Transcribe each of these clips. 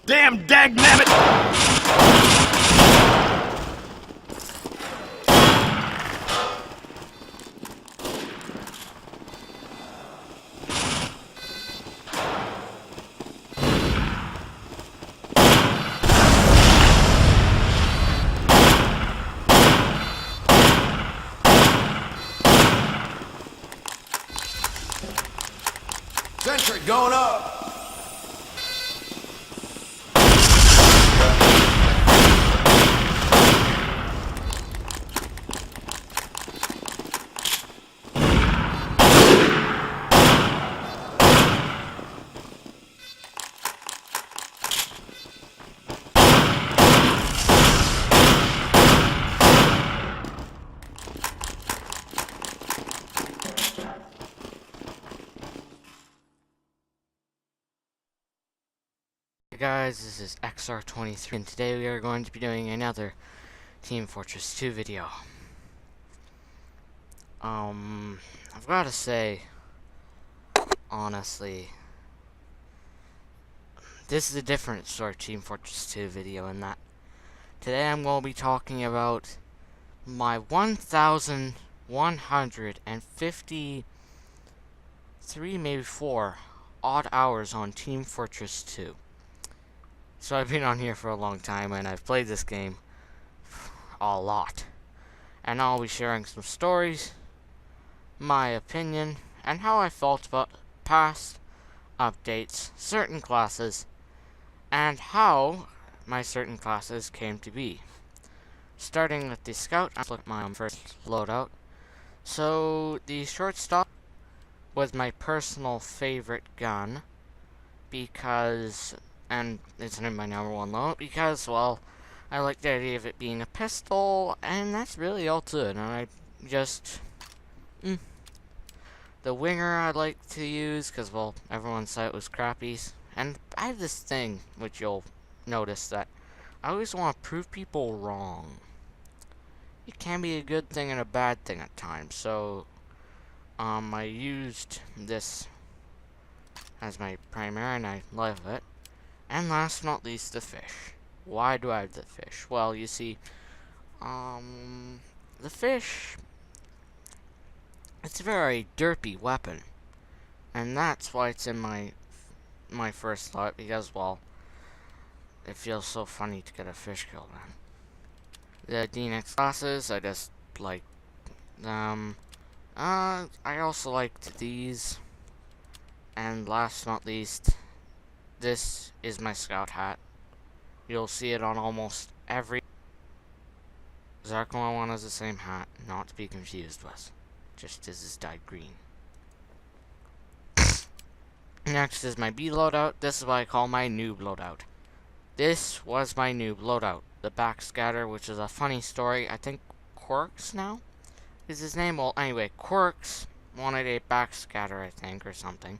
Damn dagnabbit! Sentry going up! Hey guys, this is XR23 and today we are going to be doing another Team Fortress 2 video. I've got to say, honestly, this is a different sort of Team Fortress 2 video in that today I'm going to be talking about my 1,153, maybe 4 odd hours on Team Fortress 2. So I've been on here for a long time and I've played this game a lot. And I'll be sharing some stories, my opinion, and how I felt about past updates, certain classes, and how my certain classes came to be. Starting with the Scout, I looked at my first loadout. So the Shortstop was my personal favorite gun because... and it's my number one loadout because, well, I like the idea of it being a pistol, and that's really all to it. And I just... the winger I like to use, because, well, everyone said it was crappy. And I have this thing, which you'll notice, that I always want to prove people wrong. It can be a good thing and a bad thing at times. So, I used this as my primary, and I love it. And last but not least, the fish. Why do I have the fish? Well, you see, the fish, it's a very derpy weapon. And that's why it's in my first slot, because, well, it feels so funny to get a fish kill, man. The D-Next classes, I just like them. I also liked these. And last but not least, this is my Scout hat. You'll see it on almost every... Zarko one has the same hat, not to be confused with. Just as it's dyed green. Next is my B loadout. This is what I call my noob loadout. This was my noob loadout. The backscatter, which is a funny story. I think Quirks now is his name. Well, anyway, Quirks wanted a backscatter, I think, or something.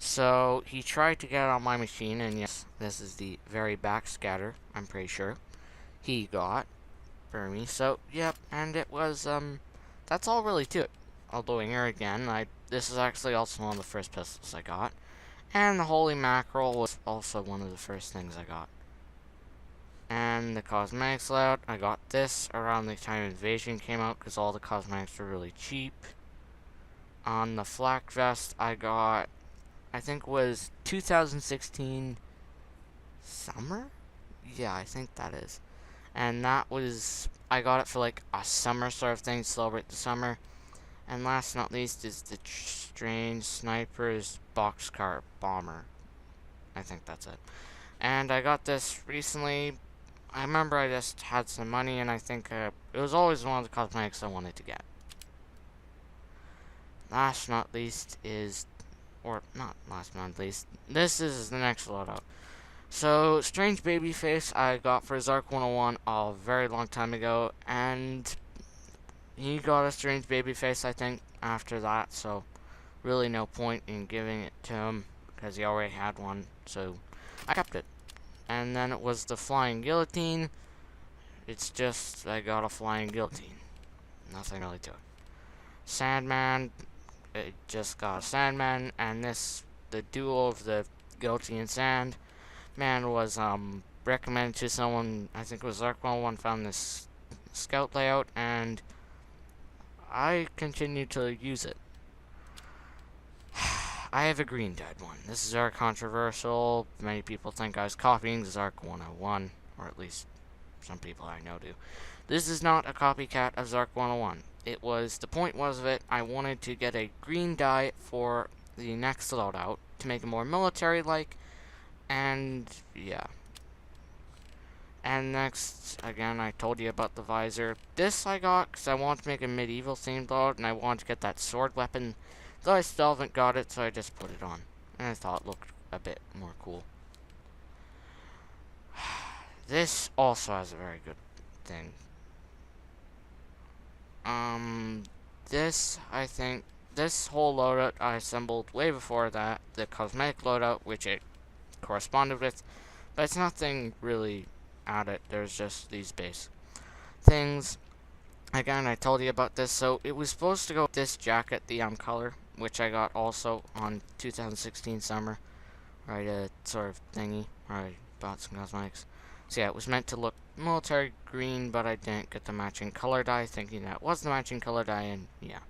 So, he tried to get it on my machine, and yes, this is the very backscatter, I'm pretty sure, he got for me. So, yep, and it was, that's all really to it. Although here again, this is actually also one of the first pistols I got. And the Holy Mackerel was also one of the first things I got. And the cosmetics layout, I got this around the time Invasion came out, because all the cosmetics were really cheap. On the flak vest, I got... I think it was 2016 summer? Yeah, I think that is. And that was, I got it for like a summer sort of thing, to celebrate the summer. And last but not least is the Strange Sniper's Boxcar Bomber. I think that's it. And I got this recently. I remember I just had some money, and I think it was always one of the cosmetics I wanted to get. Last but not least is... or not last but not least, this is the next loadout. So, Strange Babyface I got for Zark 101 a very long time ago, and he got a Strange Babyface, I think, after that, so really no point in giving it to him, because he already had one, so I kept it. And then it was the Flying Guillotine. It's just, I got a Flying Guillotine. Nothing really to it. Sandman, just got a Sandman, and this, the duo of the Guillotine and Sand. man was recommended to someone, I think it was Arc 101, found this scout layout, and I continued to use it. I have a green dyed one. This is our controversial. Many people think I was copying Zark 101, or at least some people I know do. This is not a copycat of Zark 101. It was, the point was of it, I wanted to get a green dye for the next loadout to make it more military-like, and yeah. And next, again, I told you about the visor. This I got because I wanted to make a medieval themed loadout, and I wanted to get that sword weapon. Though I still haven't got it, so I just put it on. And I thought it looked a bit more cool. This also has a very good thing. I think, this whole loadout I assembled way before that, the cosmetic loadout, which it corresponded with, but it's nothing really added. There's just these base things. Again, I told you about this, so it was supposed to go with this jacket, the color, which I got also on 2016 summer, right, a sort of thingy, where I bought some cosmetics. So yeah, it was meant to look military green, but I didn't get the matching color dye, thinking that was the matching color dye, and yeah.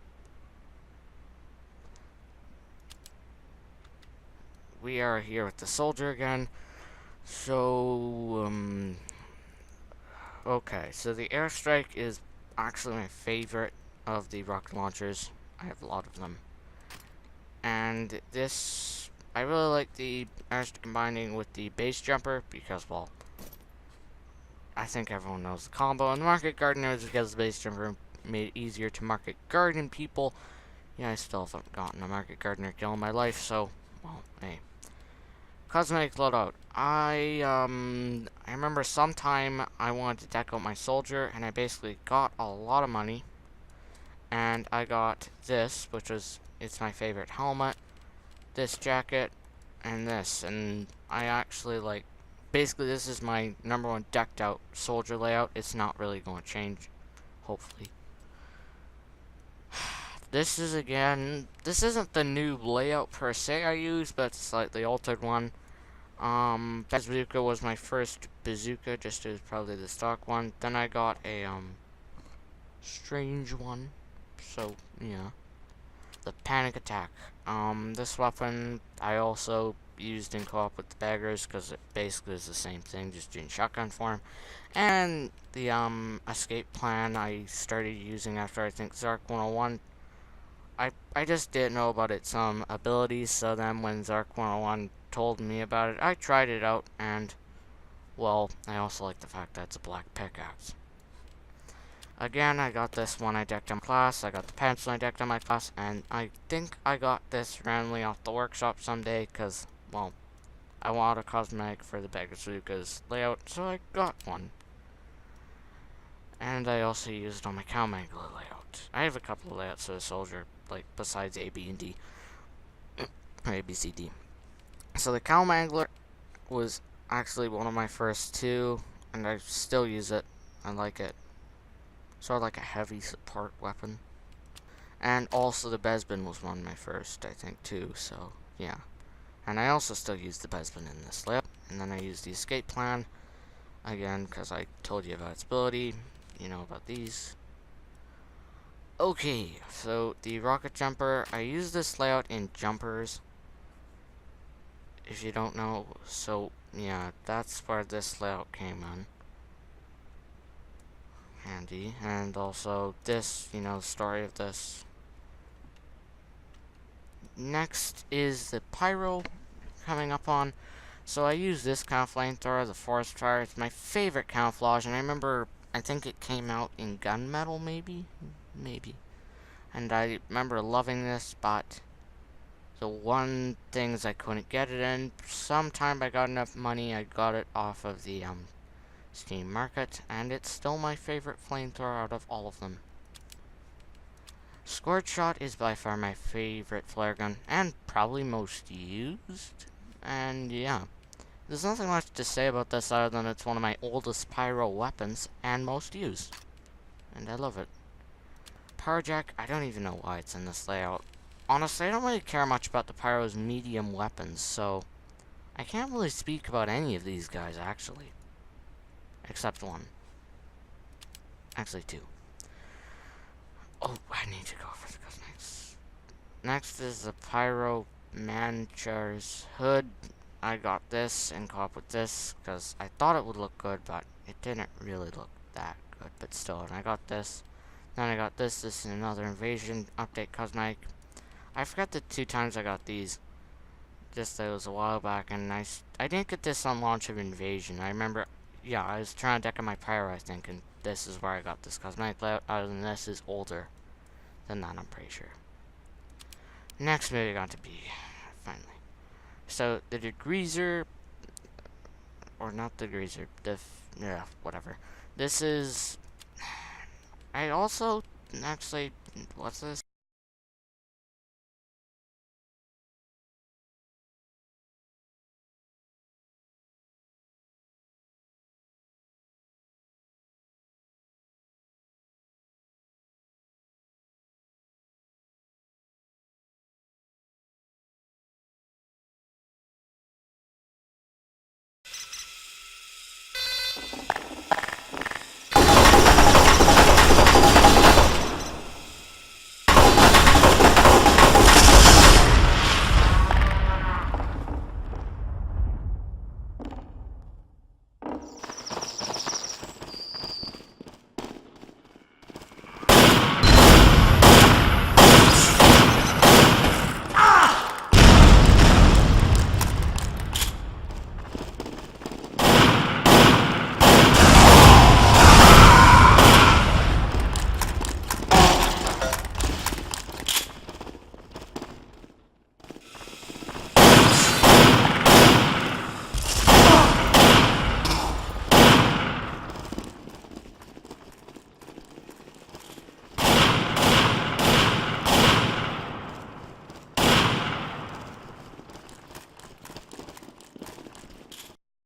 We are here with the soldier again. So, okay, so the airstrike is actually my favorite of the rocket launchers. I have a lot of them. And this, I really like the airstrike combining with the base jumper because, well, I think everyone knows the combo. And the market gardener is because the base jumper made it easier to market garden people. Yeah, I still haven't gotten a market gardener kill in my life, so, well, hey. Cosmetic loadout. I remember sometime I wanted to deck out my soldier, and I basically got a lot of money. And I got this, which was, it's my favorite helmet, this jacket, and this. And I actually, like, basically this is my #1 decked out soldier layout. It's not really going to change, hopefully. This is, again, this isn't the new layout per se I use, but it's a slightly altered one. Bazooka was my first bazooka, just as probably the stock one. Then I got a, strange one. So, yeah. The panic attack. This weapon I also used in co-op with the baggers, because it basically is the same thing, just in shotgun form. And the, escape plan I started using after, I think, Zark 101. I just didn't know about its abilities, so then when Zark 101 told me about it, I tried it out, and, well, I also like the fact that it's a black pickaxe. Again, I got this one I decked on my class, I got the pencil I decked on my class, and I think I got this randomly off the workshop someday, because, well, I wanted a cosmetic for the Bazooka's layout, so I got one. And I also used it on my Cowmangler layout. I have a couple of layouts for the soldier, like, besides A, B, and D. Or A, B, C, D. So the Cowmangler was actually one of my first two, and I still use it. I like it. Sort of like a heavy support weapon. And also the Besbin was one of my first, I think, too, so, yeah. And I also still use the Besbin in this layout. And then I use the escape plan, again, because I told you about its ability. You know about these. Okay, so the rocket jumper, I use this layout in jumpers, if you don't know. So yeah, that's where this layout came in. Handy. And also this, you know, the story of this. Next is the pyro coming up on. So I use this kind of flamethrower, the forest fire. It's my favorite camouflage, and I remember, I think it came out in gunmetal, maybe? Maybe. And I remember loving this, but the one thing is I couldn't get it in. Sometime I got enough money, I got it off of the Steam Market, and it's still my favorite flamethrower out of all of them. Scorch Shot is by far my favorite flare gun, and probably most used. And yeah, there's nothing much to say about this other than it's one of my oldest pyro weapons and most used. And I love it. Power Jack, I don't even know why it's in this layout. Honestly, I don't really care much about the pyro's medium weapons, so I can't really speak about any of these guys, actually. Except one. Actually, two. Oh, I need to go for the cosmetics. Next is the Pyro Mancher's Hood. I got this and co-op with this because I thought it would look good, but it didn't really look that good. But still, and I got this. Then I got this. This is another Invasion Update cosmetic. I forgot the 2 times I got these. Just that it was a while back, and I didn't get this on launch of Invasion. I remember, yeah, I was trying to deck on my Pyro, I think, and this is where I got this cosmetic layout. Other than this is older than that, I'm pretty sure. Next movie got to be, finally. So, the degreaser, or not the degreaser, yeah, whatever. This is, I also, actually, what's this?